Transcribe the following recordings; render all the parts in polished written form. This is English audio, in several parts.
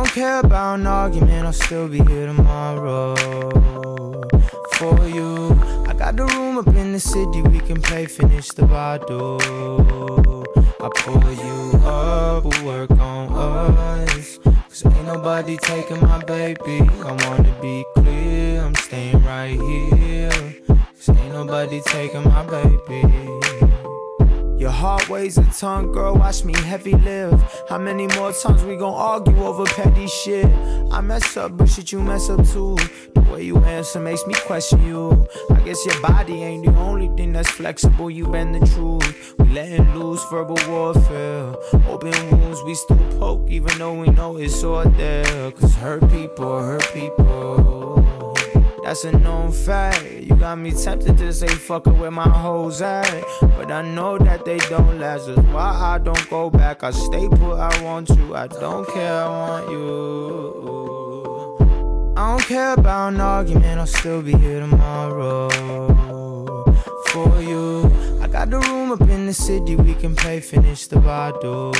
don't care about an argument, I'll still be here tomorrow for you. I got the room up in the city, we can play finish the bottle. I pull you up, we'll work on us, cause ain't nobody taking my baby. I wanna be clear, I'm staying right here, cause ain't nobody taking my baby. Your heart weighs a ton, girl, watch me heavy live. How many more times we gon' argue over petty shit? I mess up, but shit, you mess up too. The way you answer makes me question you. I guess your body ain't the only thing that's flexible, you been the truth. We letting loose verbal warfare. Open wounds, we still poke, even though we know it's all there. Cause hurt people, that's a known fact. You got me tempted to say fuck it where my hoes at, but I know that they don't last. That's why I don't go back. I stay put, I want you. I don't care, I want you. I don't care about an argument, I'll still be here tomorrow for you. I got the room up in the city, we can play finish the bottle.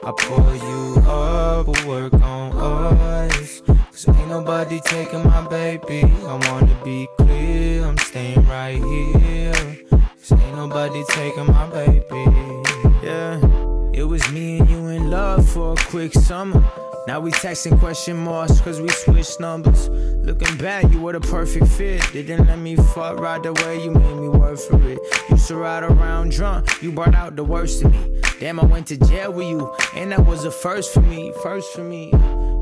I pull you up, we'll work on us, cause ain't nobody taking my baby. I wanna be clear, I'm staying right here, cause ain't nobody taking my baby. Yeah, it was me and you in love for a quick summer. Now we texting question marks cause we switched numbers. Looking back, you were the perfect fit. Didn't let me fuck right the way you made me work for it. Used to ride around drunk, you brought out the worst in me. Damn, I went to jail with you, and that was a first for me,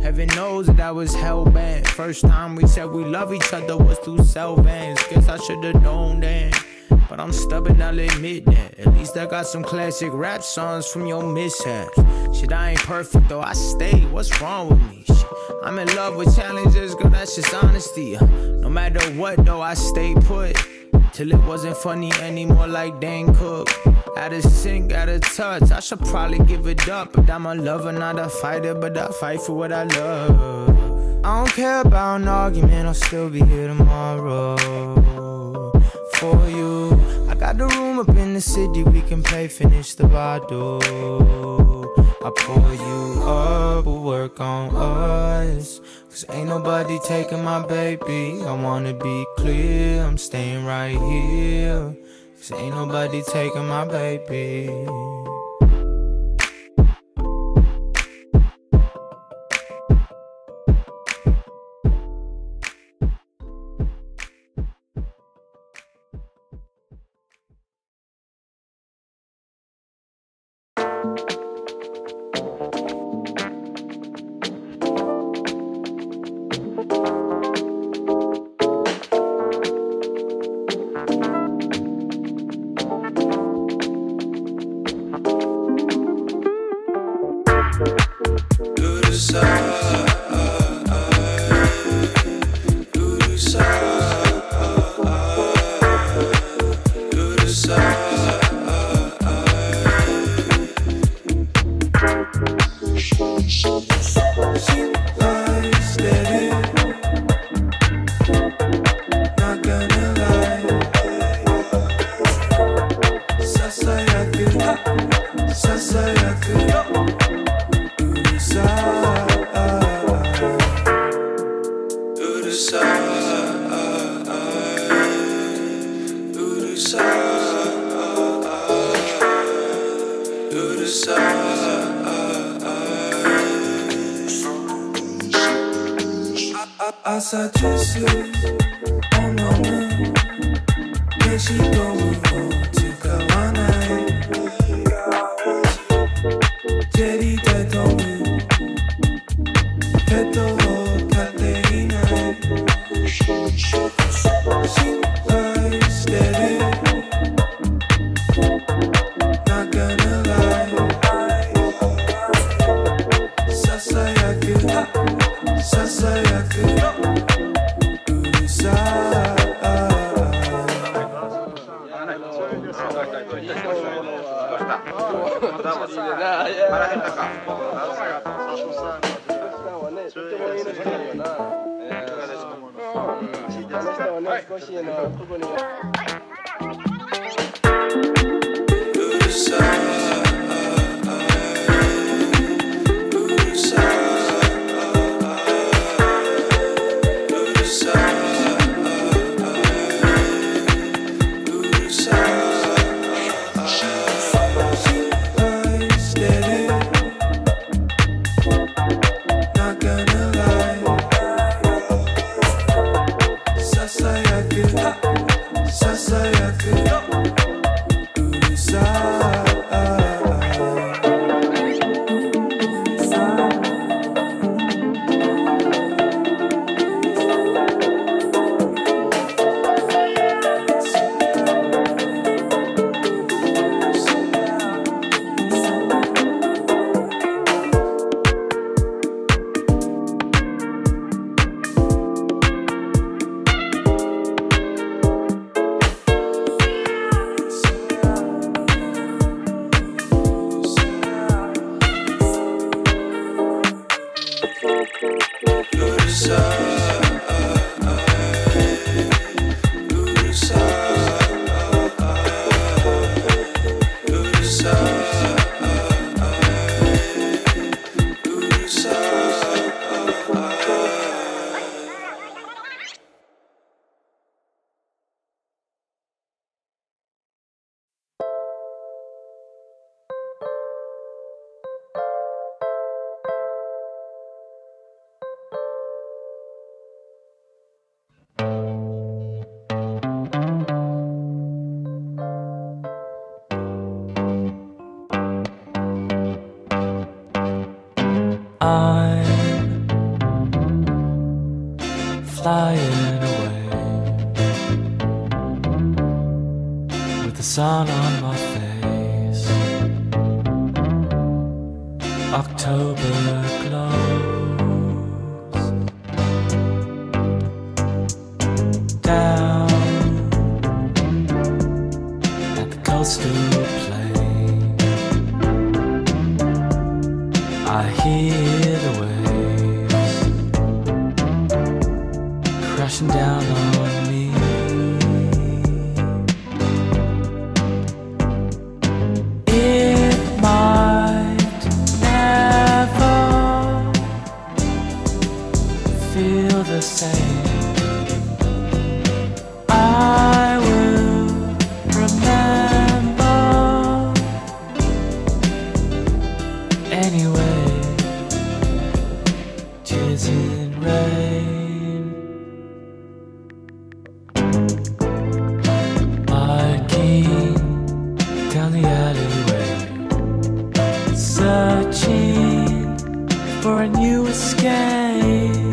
Heaven knows that I was hell-bent. First time we said we love each other was through cell vans. Guess I should've known then, but I'm stubborn, I'll admit that. At least I got some classic rap songs from your mishaps. Shit, I ain't perfect though, I stay, what's wrong with me? Shit, I'm in love with challenges, girl, that's just honesty. No matter what though, I stay put, till it wasn't funny anymore like Dane Cook. Out of sync, out of touch, I should probably give it up. But I'm a lover, not a fighter, but I fight for what I love. I don't care about an argument, I'll still be here tomorrow for you. I got the room up in the city, we can play finish the bottle. I pull you up, we'll work on us, cause ain't nobody taking my baby. I wanna be clear, I'm staying right here, cause ain't nobody taking my baby. Side. Flying away with the sun on my face. October glows down at the coastal plain. I hear the waves crashing down on me. It might never feel the same. I will remember anyway. Tears in rain, marking down the alleyway, searching for a new escape.